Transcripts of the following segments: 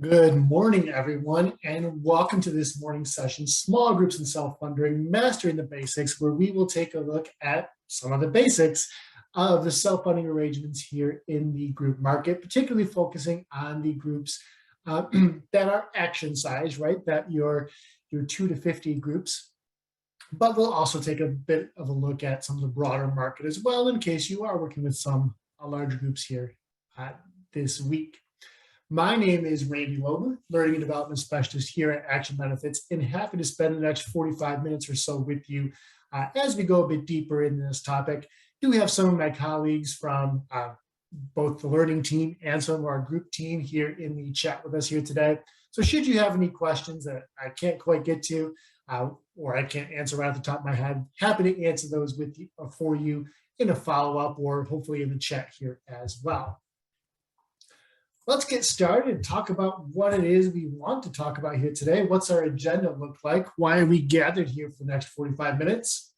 Good morning, everyone, and welcome to this morning's session, Small Groups and Self-Funding, Mastering the Basics, where we will take a look at some of the basics of the self-funding arrangements here in the group market, particularly focusing on the groups that are action size, right? That your 2 to 50 groups. But we'll also take a bit of a look at some of the broader market as well, in case you are working with some large groups here this week. My name is Randy Lober, Learning and Development Specialist here at Action Benefits, and happy to spend the next 45 minutes or so with you as we go a bit deeper into this topic. Do we have some of my colleagues from both the learning team and some of our group team here in the chat with us here today. So should you have any questions that I can't quite get to or I can't answer right off the top of my head, happy to answer those with you, for you in a follow-up or hopefully in the chat here as well. Let's get started and talk about what it is we want to talk about here today. What's our agenda look like? Why are we gathered here for the next 45 minutes?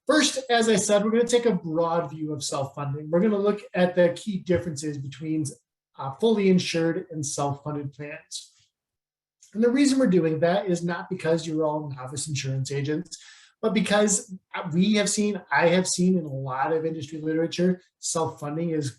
First, as I said, we're going to take a broad view of self-funding. We're going to look at the key differences between fully insured and self-funded plans. And the reason we're doing that is not because you're all novice insurance agents, but because I have seen in a lot of industry literature, self-funding is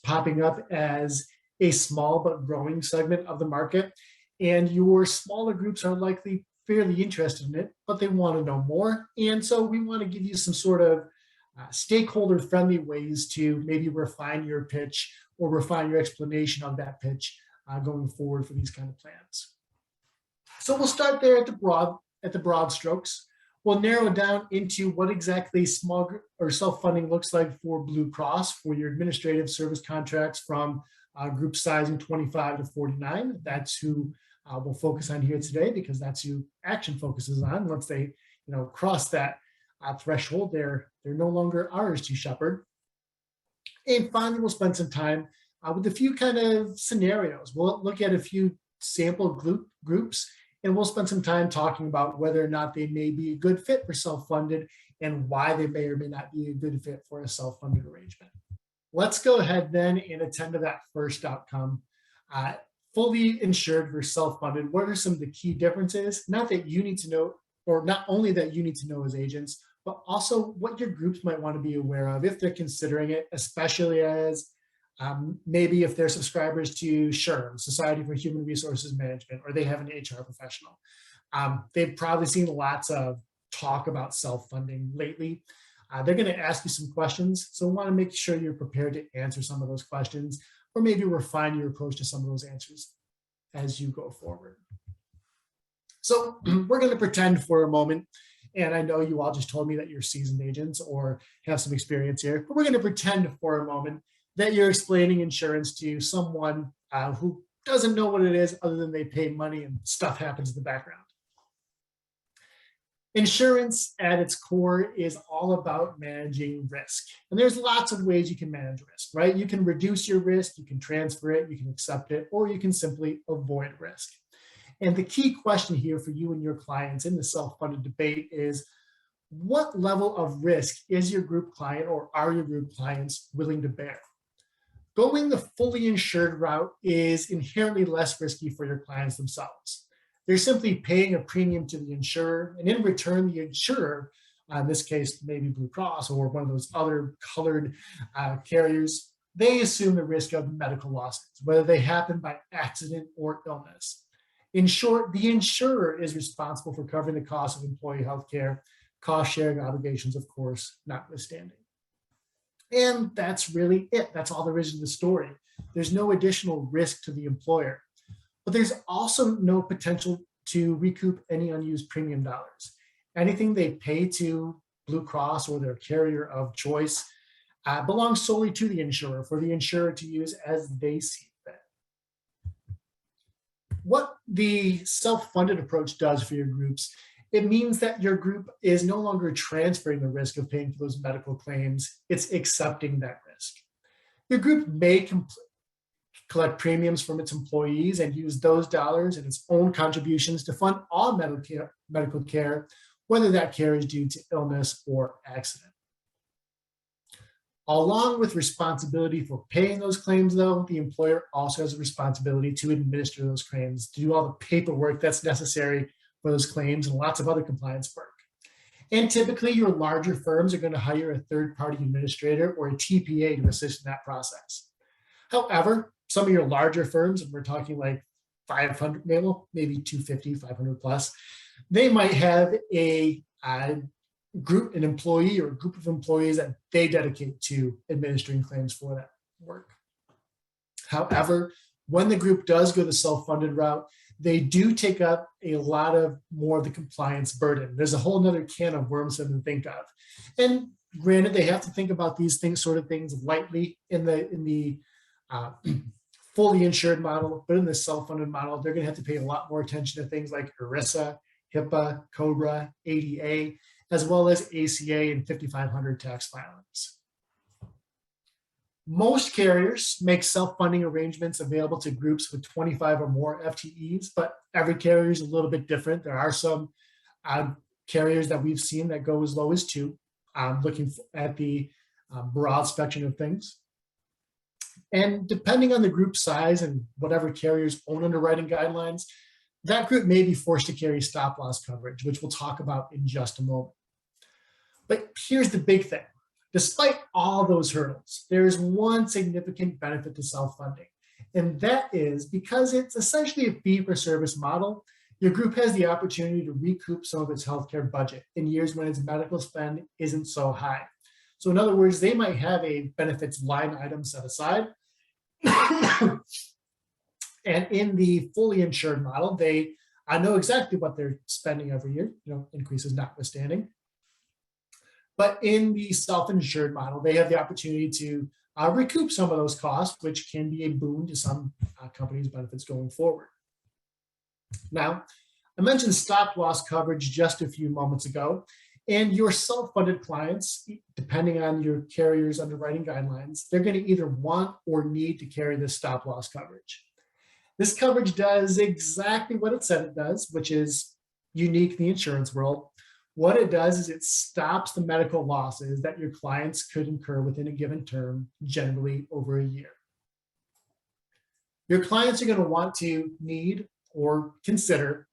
popping up as a small but growing segment of the market. And your smaller groups are likely fairly interested in it, but they want to know more. And so we want to give you some sort of stakeholder-friendly ways to maybe refine your pitch or refine your explanation of that pitch going forward for these kind of plans. So we'll start there at the broad strokes. We'll narrow down into what exactly small or self-funding looks like for Blue Cross for your administrative service contracts from group sizing 25 to 49. That's who we'll focus on here today because that's who Action focuses on. Once they cross that threshold, they're no longer ours to shepherd. And finally, we'll spend some time with a few kind of scenarios. We'll look at a few sample groups, and we'll spend some time talking about whether or not they may be a good fit for self-funded and why they may or may not be a good fit for a self-funded arrangement. Let's go ahead then and attend to that first outcome. Fully insured versus self-funded. What are some of the key differences? Not that you need to know, or not only that you need to know as agents, but also what your groups might want to be aware of if they're considering it, especially as maybe if they're subscribers to SHRM, Society for Human Resources Management, or they have an HR professional. They've probably seen lots of talk about self-funding lately. They're going to ask you some questions, so want to make sure you're prepared to answer some of those questions, or maybe refine your approach to some of those answers as you go forward. So we're going to pretend for a moment, and I know you all just told me that you're seasoned agents or have some experience here, but we're going to pretend for a moment that you're explaining insurance to someone who doesn't know what it is other than they pay money and stuff happens in the background. Insurance at its core is all about managing risk. And there's lots of ways you can manage risk, right? You can reduce your risk, you can transfer it, you can accept it, or you can simply avoid risk. And the key question here for you and your clients in the self-funded debate is, what level of risk is your group client or are your group clients willing to bear? Going the fully insured route is inherently less risky for your clients themselves. They're simply paying a premium to the insurer, and in return, the insurer, in this case, maybe Blue Cross or one of those other colored carriers, they assume the risk of medical losses, whether they happen by accident or illness. In short, the insurer is responsible for covering the cost of employee health care, cost-sharing obligations, of course, notwithstanding. And that's really it. That's all there is to the story. There's no additional risk to the employer. But there's also no potential to recoup any unused premium dollars. Anything they pay to Blue Cross or their carrier of choice belongs solely to the insurer for the insurer to use as they see fit. What the self-funded approach does for your groups, it means that your group is no longer transferring the risk of paying for those medical claims. It's accepting that risk. Your group may collect premiums from its employees and use those dollars and its own contributions to fund all medical care, whether that care is due to illness or accident. Along with responsibility for paying those claims, though, the employer also has a responsibility to administer those claims, to do all the paperwork that's necessary for those claims and lots of other compliance work. And typically, your larger firms are going to hire a third-party administrator or a TPA to assist in that process. However, some of your larger firms, and we're talking like 500, maybe 250, 500 plus, they might have an employee or a group of employees that they dedicate to administering claims for that work. However, when the group does go the self-funded route, they do take up a lot of more of the compliance burden. There's a whole nother can of worms for them to think of. And granted, they have to think about these sort of things lightly in the fully insured model, but in the self-funded model, they're going to have to pay a lot more attention to things like ERISA, HIPAA, COBRA, ADA, as well as ACA and 5500 tax filings. Most carriers make self-funding arrangements available to groups with 25 or more FTEs, but every carrier is a little bit different. There are some carriers that we've seen that go as low as 2, looking at the broad spectrum of things. And depending on the group size and whatever carrier's own underwriting guidelines, that group may be forced to carry stop loss coverage, which we'll talk about in just a moment. But here's the big thing. Despite all those hurdles, there's one significant benefit to self-funding, and that is because it's essentially a fee-for-service model, your group has the opportunity to recoup some of its healthcare budget in years when its medical spend isn't so high. So in other words, they might have a benefits line item set aside, and in the fully insured model, I know exactly what they're spending every year, increases notwithstanding. But in the self-insured model, they have the opportunity to recoup some of those costs, which can be a boon to some companies' benefits going forward. Now, I mentioned stop loss coverage just a few moments ago, and your self-funded clients, depending on your carrier's underwriting guidelines, they're going to either want or need to carry this stop loss coverage. This coverage does exactly what it said it does, which is unique in the insurance world. What it does is it stops the medical losses that your clients could incur within a given term, generally over a year. Your clients are going to want to need to consider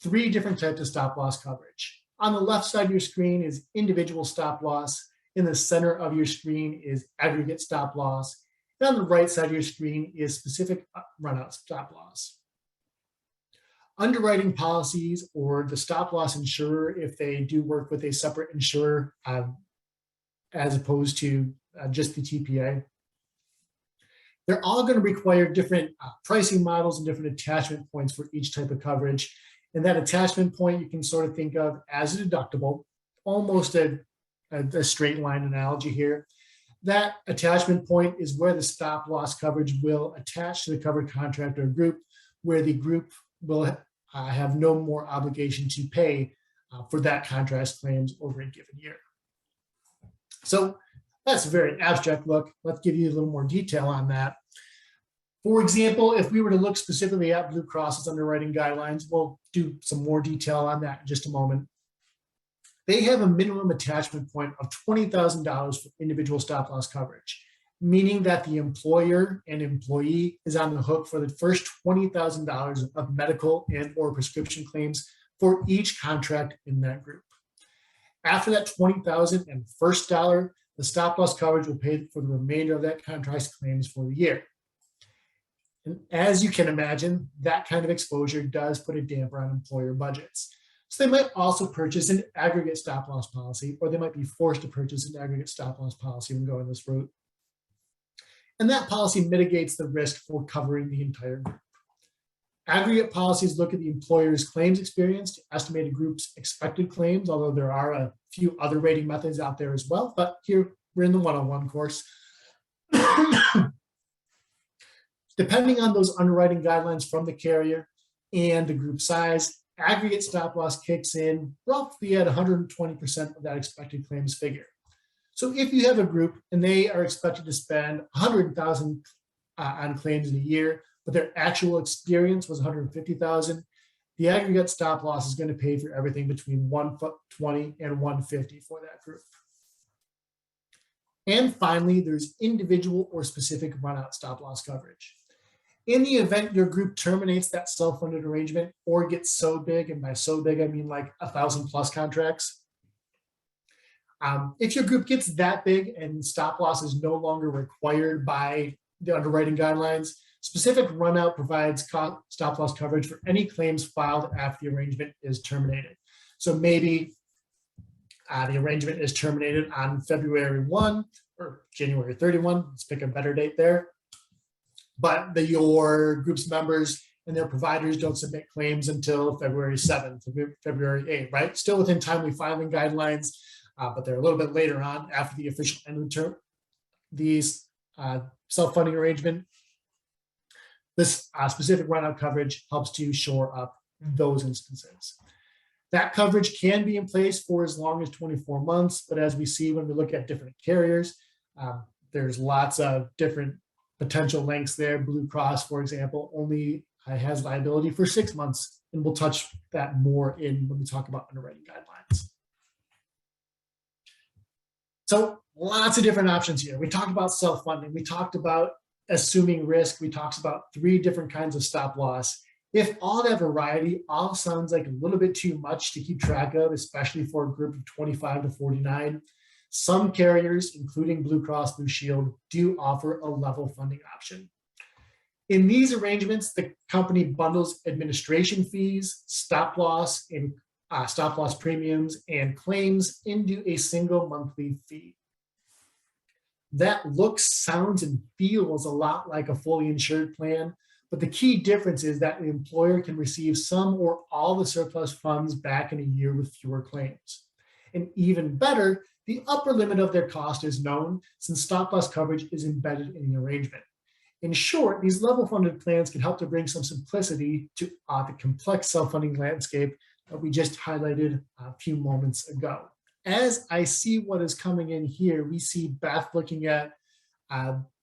3 different types of stop loss coverage. On the left side of your screen is individual stop loss. In the center of your screen is aggregate stop loss. And on the right side of your screen is specific runout stop loss. Underwriting policies or the stop loss insurer, if they do work with a separate insurer as opposed to just the TPA, they're all going to require different pricing models and different attachment points for each type of coverage. And that attachment point you can sort of think of as a deductible, almost a straight line analogy here. That attachment point is where the stop loss coverage will attach to the covered contract or group, where the group will have no more obligation to pay for that contract's claims over a given year. So that's a very abstract look. Let's give you a little more detail on that. For example, if we were to look specifically at Blue Cross's underwriting guidelines, we'll do some more detail on that in just a moment. They have a minimum attachment point of $20,000 for individual stop loss coverage, meaning that the employer and employee is on the hook for the first $20,000 of medical and or prescription claims for each contract in that group. After that $20,000 and first dollar, the stop loss coverage will pay for the remainder of that contract's claims for the year. And as you can imagine, that kind of exposure does put a damper on employer budgets. So they might also purchase an aggregate stop loss policy, or they might be forced to purchase an aggregate stop loss policy when going this route. And that policy mitigates the risk for covering the entire group. Aggregate policies look at the employer's claims experience to estimate a group's expected claims, although there are a few other rating methods out there as well, but here we're in the one-on-one course. Depending on those underwriting guidelines from the carrier and the group size, aggregate stop loss kicks in roughly at 120% of that expected claims figure. So if you have a group and they are expected to spend $100,000 on claims in a year, but their actual experience was $150,000, the aggregate stop loss is going to pay for everything between $120 and $150 for that group. And finally, there's individual or specific run-out stop-loss coverage. In the event your group terminates that self-funded arrangement or gets so big, and by so big I mean like 1,000+ contracts, if your group gets that big and stop loss is no longer required by the underwriting guidelines, specific run-out provides stop loss coverage for any claims filed after the arrangement is terminated. So maybe the arrangement is terminated on February 1 or January 31. Let's pick a better date there. But your group's members and their providers don't submit claims until February 7th, February 8th, right? Still within timely filing guidelines, but they're a little bit later on after the official end of the term. These self-funding arrangement, this specific run-out coverage helps to shore up those instances. That coverage can be in place for as long as 24 months, but as we see when we look at different carriers, there's lots of different potential lengths there. Blue Cross, for example, only has liability for 6 months, and we'll touch that more when we talk about underwriting guidelines. So lots of different options here. We talked about self-funding. We talked about assuming risk. We talked about 3 different kinds of stop loss. If all that variety all sounds like a little bit too much to keep track of, especially for a group of 25 to 49, some carriers, including Blue Cross Blue Shield, do offer a level funding option. In these arrangements, the company bundles administration fees, stop loss, and stop loss premiums and claims into a single monthly fee. That looks, sounds, and feels a lot like a fully insured plan, but the key difference is that the employer can receive some or all the surplus funds back in a year with fewer claims. And even better, the upper limit of their cost is known since stop loss coverage is embedded in the arrangement. In short, these level funded plans can help to bring some simplicity to the complex self-funding landscape that we just highlighted a few moments ago. As I see what is coming in here, we see Beth looking at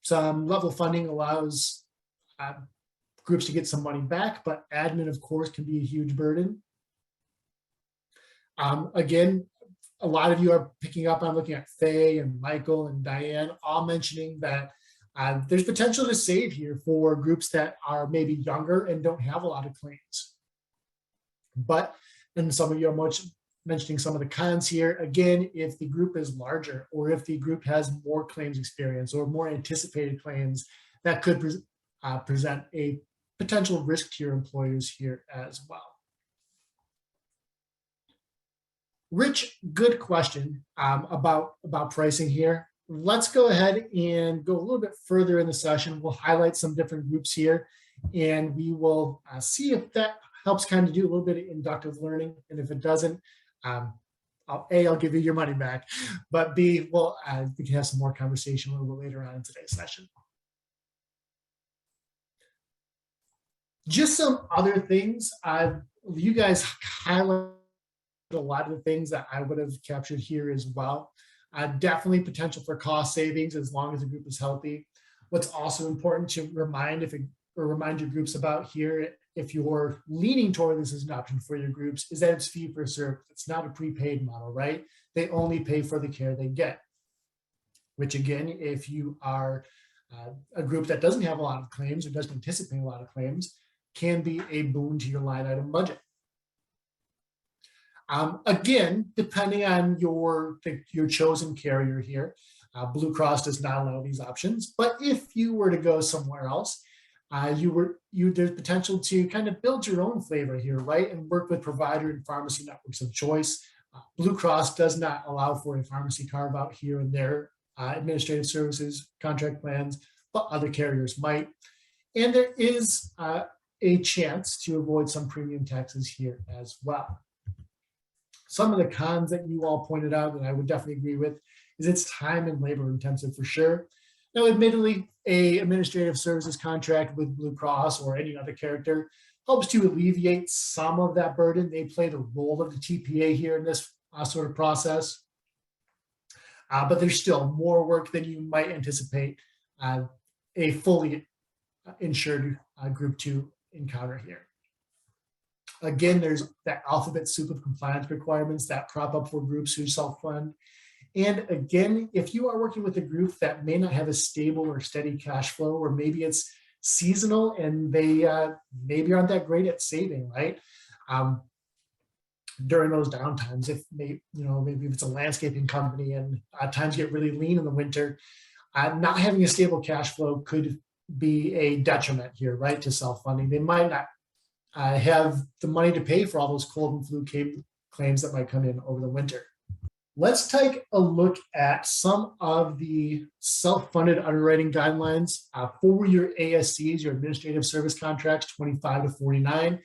some level funding allows groups to get some money back, but admin, of course, can be a huge burden. Again, a lot of you are picking up on looking at Faye and Michael and Diane, all mentioning that there's potential to save here for groups that are maybe younger and don't have a lot of claims. But, and some of you are mentioning some of the cons here. Again, if the group is larger or if the group has more claims experience or more anticipated claims, that could present a potential risk to your employers here as well. Rich, good question about pricing here. Let's go ahead and go a little bit further in the session. We'll highlight some different groups here, and we will see if that helps kind of do a little bit of inductive learning. And if it doesn't, I'll give you your money back. But B, well, we can have some more conversation a little bit later on in today's session. Just some other things. You guys highlighted a lot of the things that I would have captured here as well. Definitely potential for cost savings as long as the group is healthy. What's also important to remind your groups about here, if you're leaning toward this as an option for your groups, is that it's fee for service. It's not a prepaid model, right? They only pay for the care they get, which again, if you are a group that doesn't have a lot of claims or doesn't anticipate a lot of claims, can be a boon to your line item budget. Again, depending on your chosen carrier here, Blue Cross does not allow these options, but if you were to go somewhere else, there's potential to kind of build your own flavor here, right? And work with provider and pharmacy networks of choice. Blue Cross does not allow for a pharmacy carve out here in their administrative services contract plans, but other carriers might. And there is a chance to avoid some premium taxes here as well. Some of the cons that you all pointed out, and I would definitely agree with, is it's time and labor intensive for sure. Now, admittedly, a administrative services contract with Blue Cross or any other character helps to alleviate some of that burden. They play the role of the TPA here in this sort of process. But there's still more work than you might anticipate a fully insured group to encounter here. Again, there's that alphabet soup of compliance requirements that crop up for groups who self-fund. And again, if you are working with a group that may not have a stable or steady cash flow, or maybe it's seasonal and they maybe aren't that great at saving, right? During those downtimes, if maybe if it's a landscaping company and times get really lean in the winter, not having a stable cash flow could be a detriment here, right, to self-funding. They might not have the money to pay for all those cold and flu claims that might come in over the winter. Let's take a look at some of the self-funded underwriting guidelines for your ASCs, your administrative service contracts, 25 to 49.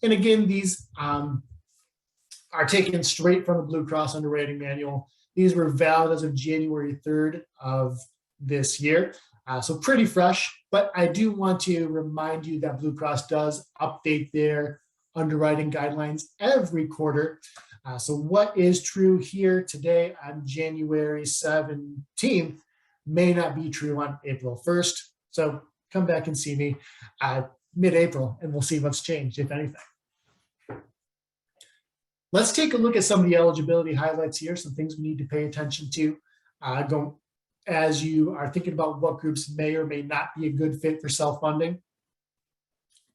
And again, these are taken straight from the Blue Cross underwriting manual. These were valid as of January 3rd of this year. So pretty fresh, but I do want to remind you that Blue Cross does update their underwriting guidelines every quarter. So what is true here today on January 17th may not be true on April 1st. So come back and see me mid-April and we'll see what's changed, if anything. Let's take a look at some of the eligibility highlights here, some things we need to pay attention to as you are thinking about what groups may or may not be a good fit for self-funding.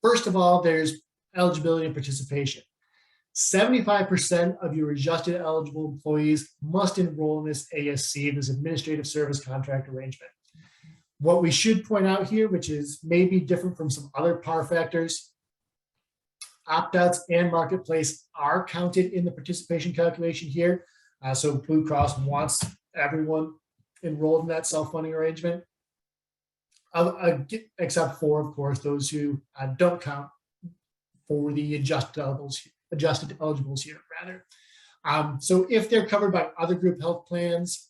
First of all, there's eligibility and participation. 75% of your adjusted eligible employees must enroll in this ASC, this administrative service contract arrangement. What we should point out here, which is maybe different from some other PAR factors, opt-outs and marketplace are counted in the participation calculation here. So Blue Cross wants everyone enrolled in that self-funding arrangement, except for, of course, those who don't count for the adjusted eligibles here, rather. So if they're covered by other group health plans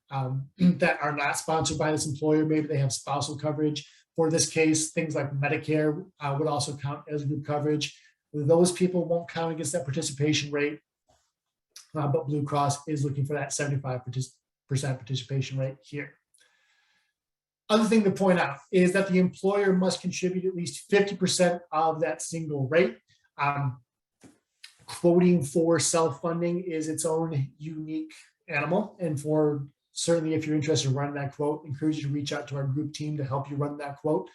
that are not sponsored by this employer, maybe they have spousal coverage. For this case, things like Medicare would also count as group coverage. Those people won't count against that participation rate, but Blue Cross is looking for that 75% participation rate here. Other thing to point out is that the employer must contribute at least 50% of that single rate. Quoting for self-funding is its own unique animal, and for certainly if you're interested in running that quote, I encourage you to reach out to our group team to help you run that quote.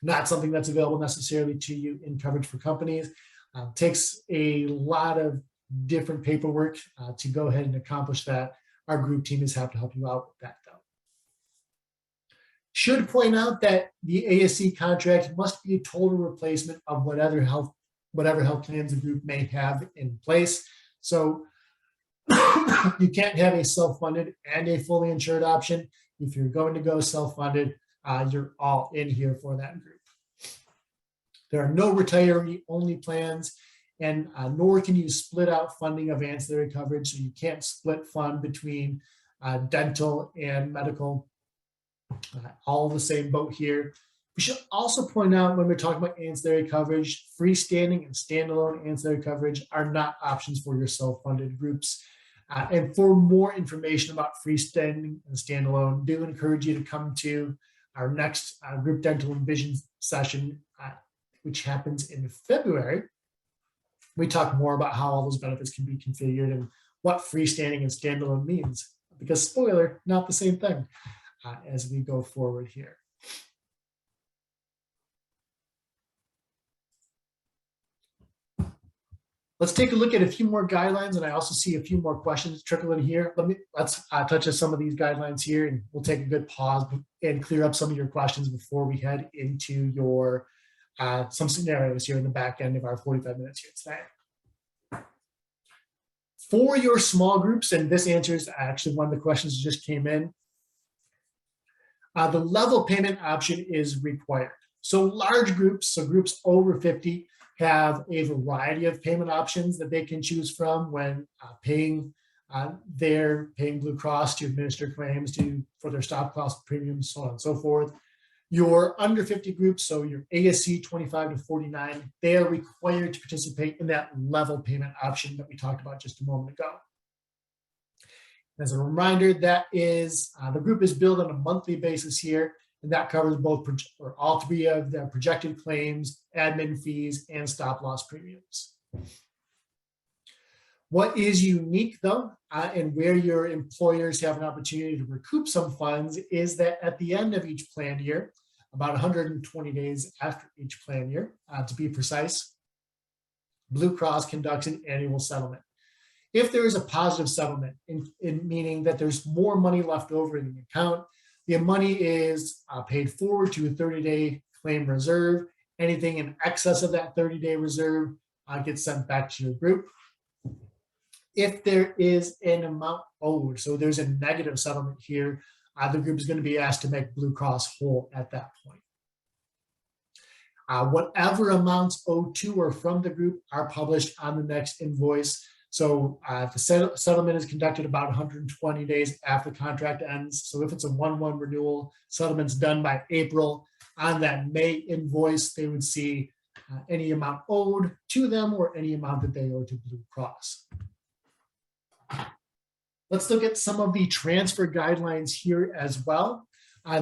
Not something that's available necessarily to you in coverage for companies. Takes a lot of different paperwork to go ahead and accomplish that. Our group team is happy to help you out with that, though. Should point out that the ASC contract must be a total replacement of whatever health plans the group may have in place. So you can't have a self-funded and a fully insured option. If you're going to go self-funded, you're all in here for that group. There are no retiree-only plans, and nor can you split out funding of ancillary coverage. So you can't split fund between dental and medical, all in the same boat here. We should also point out when we're talking about ancillary coverage, freestanding and standalone ancillary coverage are not options for your self-funded groups. And for more information about freestanding and standalone, do encourage you to come to our next group dental and vision session, which happens in February. We talk more about how all those benefits can be configured and what freestanding and standalone means, because spoiler, not the same thing as we go forward here. Let's take a look at a few more guidelines, and I also see a few more questions trickle in here. Let's touch on some of these guidelines here, and we'll take a good pause and clear up some of your questions before we head into your some scenarios here in the back end of our 45 minutes here today. For your small groups, and this answers actually one of the questions that just came in, the level payment option is required. So large groups, so groups over 50, have a variety of payment options that they can choose from when paying Blue Cross to administer claims for their stop cost premiums, so on and so forth. Your under 50 groups, so your ASC 25 to 49, they are required to participate in that level payment option that we talked about just a moment ago. As a reminder, that is the group is billed on a monthly basis here, and that covers both or all three of the projected claims, admin fees, and stop loss premiums. What is unique though, and where your employers have an opportunity to recoup some funds is that at the end of each plan year, about 120 days after each plan year, to be precise, Blue Cross conducts an annual settlement. If there is a positive settlement, in meaning that there's more money left over in the account, the money is paid forward to a 30-day claim reserve. Anything in excess of that 30-day reserve gets sent back to your group. If there is an amount owed, so there's a negative settlement here, the group is going to be asked to make Blue Cross whole at that point. Whatever amounts owed to or from the group are published on the next invoice. So the settlement is conducted about 120 days after the contract ends. So if it's a 1/1 renewal, settlement's done by April. On that May invoice, they would see any amount owed to them or any amount that they owe to Blue Cross. Let's look at some of the transfer guidelines here as well.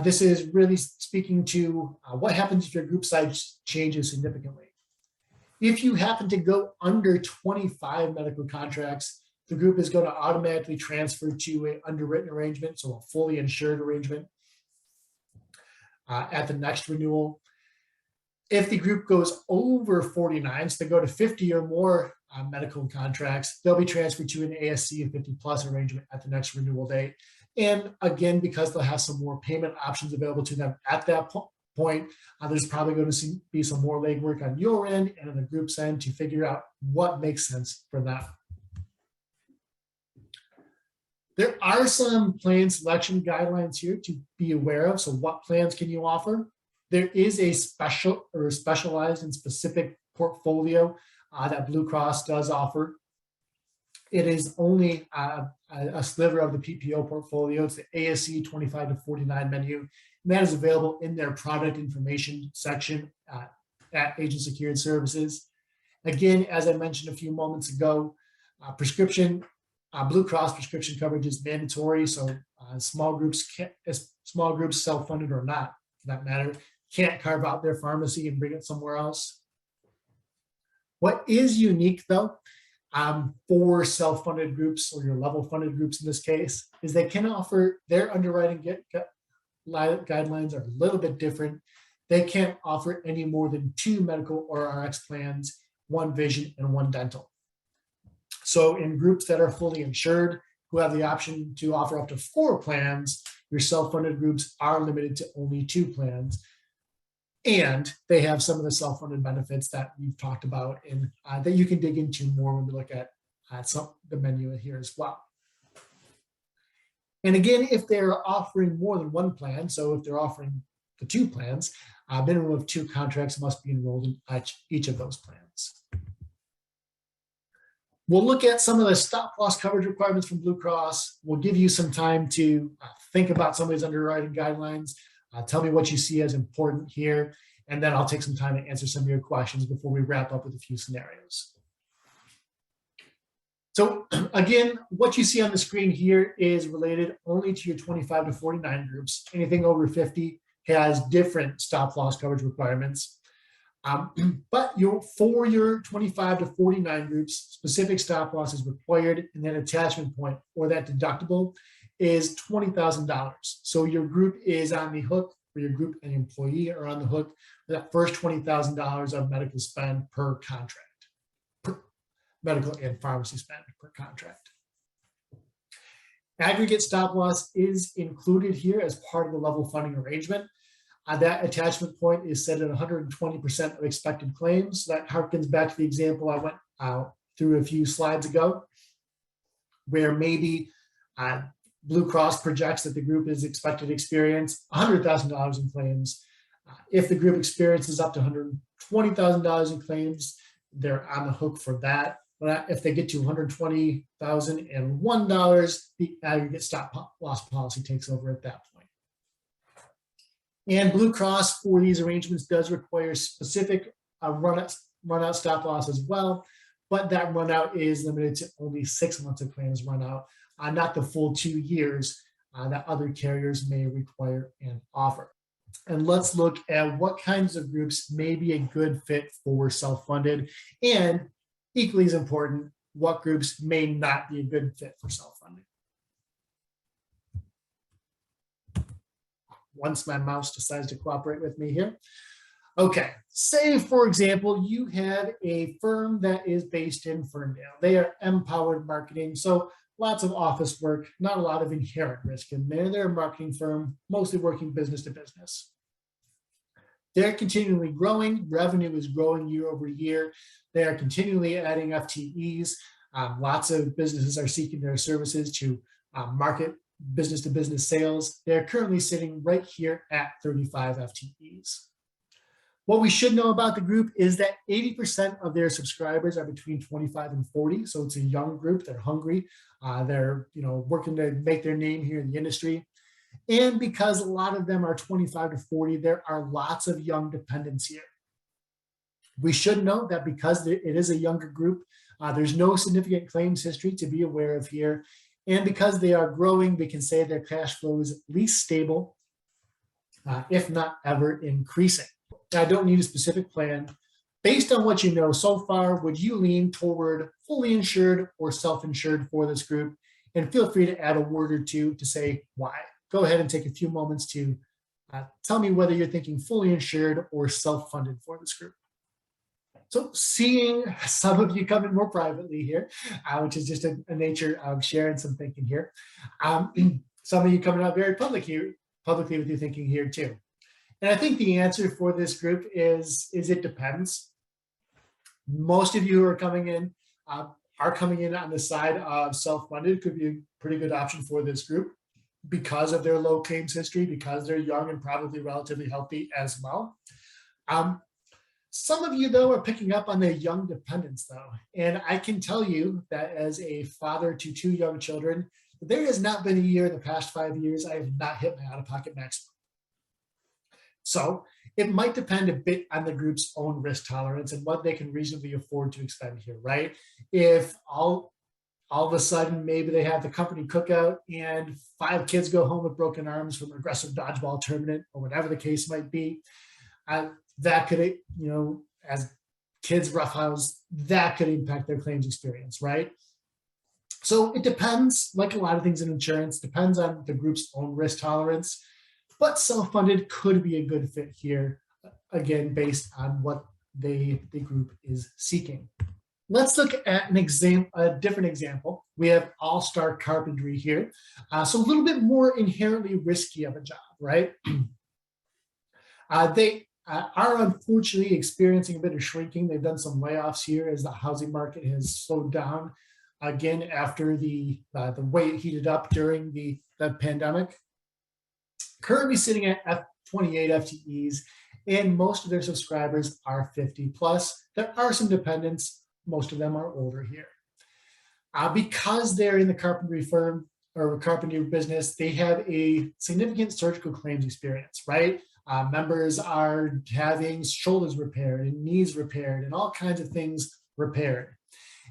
This is really speaking to what happens if your group size changes significantly. If you happen to go under 25 medical contracts, the group is going to automatically transfer to an underwritten arrangement, so a fully insured arrangement at the next renewal. If the group goes over 49, so they go to 50 or more medical contracts, they'll be transferred to an ASC 50 plus arrangement at the next renewal date. And again, because they'll have some more payment options available to them at that point, there's probably going to be some more legwork on your end and on the group's end to figure out what makes sense for them. There are some plan selection guidelines here to be aware of. So what plans can you offer? There is a special or specialized and specific portfolio that Blue Cross does offer. It is only a sliver of the PPO portfolio. It's the ASC 25 to 49 menu, and that is available in their product information section at Agent Secured Services. Again, as I mentioned a few moments ago, Blue Cross prescription coverage is mandatory, so small groups, self-funded or not, for that matter, can't carve out their pharmacy and bring it somewhere else. What is unique though, for self-funded groups or your level-funded groups in this case, is they can offer their underwriting guidelines are a little bit different. They can't offer any more than 2 medical or RX plans, 1 vision and 1 dental. So in groups that are fully insured, who have the option to offer up to 4 plans, your self-funded groups are limited to only 2 plans. And they have some of the self-funded benefits that we've talked about and that you can dig into more when we look at the menu here as well. And again, if they're offering more than 1 plan, so if they're offering the 2 plans, a minimum of 2 contracts must be enrolled in each of those plans. We'll look at some of the stop loss coverage requirements from Blue Cross. We'll give you some time to think about some of these underwriting guidelines. Tell me what you see as important here, and then I'll take some time to answer some of your questions before we wrap up with a few scenarios. So again, what you see on the screen here is related only to your 25 to 49 groups. Anything over 50 has different stop loss coverage requirements. But for your 25 to 49 groups, specific stop loss is required, and that attachment point or that deductible is $20,000. So your group is on the hook, or your group and employee are on the hook for that first $20,000 of medical spend per contract, medical and pharmacy spend per contract. Aggregate stop loss is included here as part of the level funding arrangement. That attachment point is set at 120% of expected claims. So that harkens back to the example I went through a few slides ago, where maybe Blue Cross projects that the group is expected to experience $100,000 in claims. If the group experiences up to $120,000 in claims, they're on the hook for that. But if they get to $120,001, the aggregate stop loss policy takes over at that point. And Blue Cross for these arrangements does require specific run-out stop loss as well, but that run-out is limited to only 6 months of claims run-out, not the full 2 years that other carriers may require and offer. And let's look at what kinds of groups may be a good fit for self-funded, and equally as important, what groups may not be a good fit for self-funding. Once my mouse decides to cooperate with me here. Okay, say for example, you have a firm that is based in Ferndale. They are empowered marketing, so lots of office work, not a lot of inherent risk in there. They're a marketing firm, mostly working business to business. They're continually growing. Revenue is growing year over year. They are continually adding FTEs. Lots of businesses are seeking their services to market business to business sales. They're currently sitting right here at 35 FTEs. What we should know about the group is that 80% of their subscribers are between 25 and 40. So it's a young group. They're hungry. They're working to make their name here in the industry. And because a lot of them are 25 to 40, there are lots of young dependents here. We should note that because it is a younger group, there's no significant claims history to be aware of here. And because they are growing, we can say their cash flow is at least stable, if not ever increasing. Now, I don't need a specific plan. Based on what you know so far, would you lean toward fully insured or self-insured for this group? And feel free to add a word or two to say why. Go ahead and take a few moments to tell me whether you're thinking fully insured or self-funded for this group. So seeing some of you come in more privately here, which is just a nature of sharing some thinking here. Some of you coming out very publicly with your thinking here too. And I think the answer for this group is it depends. Most of you who are coming in on the side of self-funded. Could be a pretty good option for this group because of their low claims history, because they're young and probably relatively healthy as well. Some of you, though, are picking up on their young dependents, though. And I can tell you that as a father to 2 young children, there has not been a year in the past 5 years I have not hit my out-of-pocket maximum. So it might depend a bit on the group's own risk tolerance and what they can reasonably afford to expend here, right? If all of a sudden maybe they have the company cookout and 5 kids go home with broken arms from an aggressive dodgeball tournament or whatever the case might be, that could, as kids roughhouse, that could impact their claims experience, right? So it depends, like a lot of things in insurance, depends on the group's own risk tolerance. But self-funded could be a good fit here, again, based on what the group is seeking. Let's look at a different example. We have All-Star Carpentry here. So a little bit more inherently risky of a job, right? They are unfortunately experiencing a bit of shrinking. They've done some layoffs here as the housing market has slowed down, again, after the way it heated up during the pandemic. Currently sitting at 28 FTEs, and most of their subscribers are 50 plus. There are some dependents, most of them are older here. Because they're in the carpentry firm or carpentry business, they have a significant surgical claims experience, right? Members are having shoulders repaired and knees repaired and all kinds of things repaired.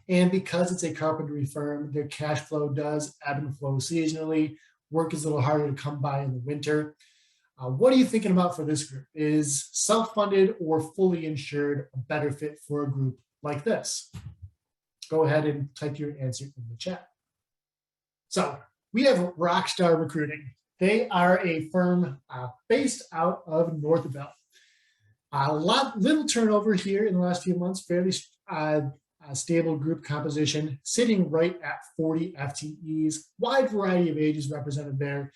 And because it's a carpentry firm, their cash flow does ebb and flow seasonally. Work is a little harder to come by in the winter. What are you thinking about for this group? Is self-funded or fully insured a better fit for a group like this? Go ahead and type your answer in the chat. So we have Rockstar Recruiting. They are a firm based out of Northville. Little turnover here in the last few months, fairly stable group composition, sitting right at 40 FTEs, wide variety of ages represented there,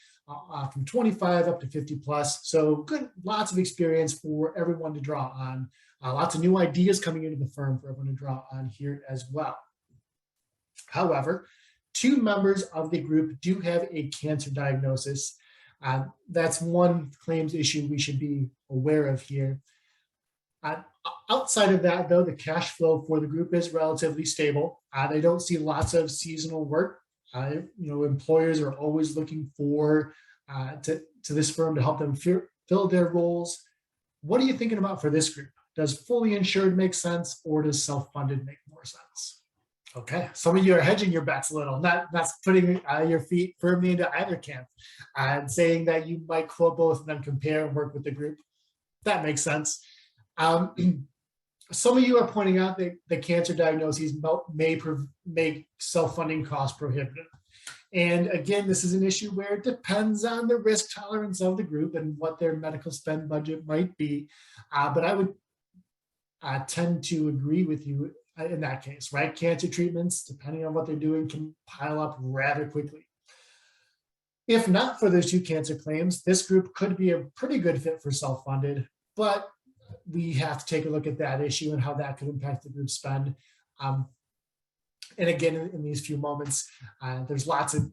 from 25 up to 50 plus. So good, lots of experience for everyone to draw on. Lots of new ideas coming into the firm for everyone to draw on here as well. However, 2 members of the group do have a cancer diagnosis. That's one claims issue we should be aware of here. Outside of that, though, the cash flow for the group is relatively stable. They don't see lots of seasonal work. Employers are always looking for to this firm to help them fill their roles. What are you thinking about for this group? Does fully insured make sense, or does self-funded make more sense? Okay, some of you are hedging your bets a little, not putting your feet firmly into either camp and saying that you might quote both and then compare and work with the group. That makes sense. Some of you are pointing out that the cancer diagnoses may make self-funding costs prohibitive. And again, this is an issue where it depends on the risk tolerance of the group and what their medical spend budget might be. But I would tend to agree with you in that case, right? Cancer treatments, depending on what they're doing, can pile up rather quickly. If not for those 2 cancer claims, this group could be a pretty good fit for self-funded, but we have to take a look at that issue and how that could impact the group spend. And again, in these few moments, there's lots of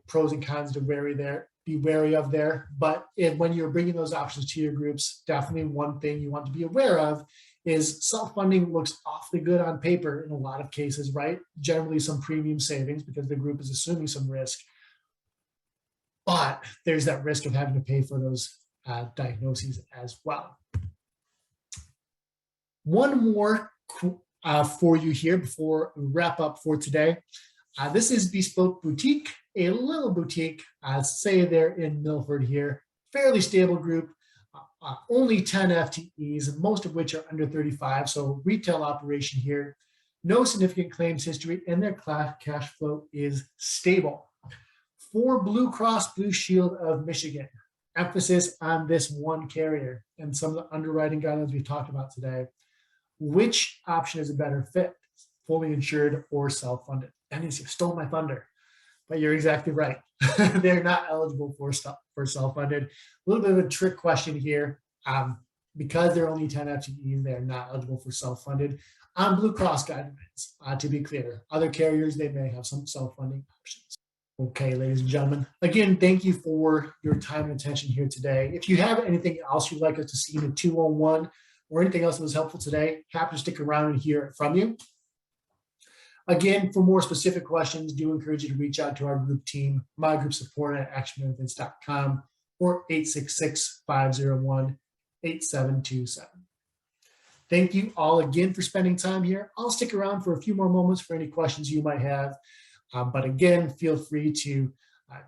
pros and cons to be wary of there. But when you're bringing those options to your groups, definitely one thing you want to be aware of is self-funding looks awfully good on paper in a lot of cases, right? Generally some premium savings because the group is assuming some risk. But there's that risk of having to pay for those diagnoses as well. One more for you here before we wrap up for today. This is Bespoke Boutique, a little boutique, say they're in Milford here, fairly stable group, only 10 FTEs, most of which are under 35, so retail operation here, no significant claims history, and their cash flow is stable. For Blue Cross Blue Shield of Michigan, emphasis on this one carrier and some of the underwriting guidelines we talked about today. Which option is a better fit, fully insured or self-funded? Dennis, you stole my thunder, but you're exactly right. They're not eligible for self-funded. A little bit of a trick question here. Because they're only 10 FTEs, they're not eligible for self-funded on Blue Cross guidelines, to be clear. Other carriers, they may have some self-funding options. Okay, ladies and gentlemen, again, thank you for your time and attention here today. If you have anything else you'd like us to see in a 201 or anything else that was helpful today, happy to stick around and hear it from you. Again, for more specific questions, do encourage you to reach out to our group team, mygroupsupport@actionbenefits.com or 866-501-8727. Thank you all again for spending time here. I'll stick around for a few more moments for any questions you might have. But again, feel free to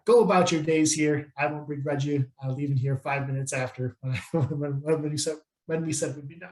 go about your days here. I won't begrudge you leaving here 5 minutes after when we said we'd be done.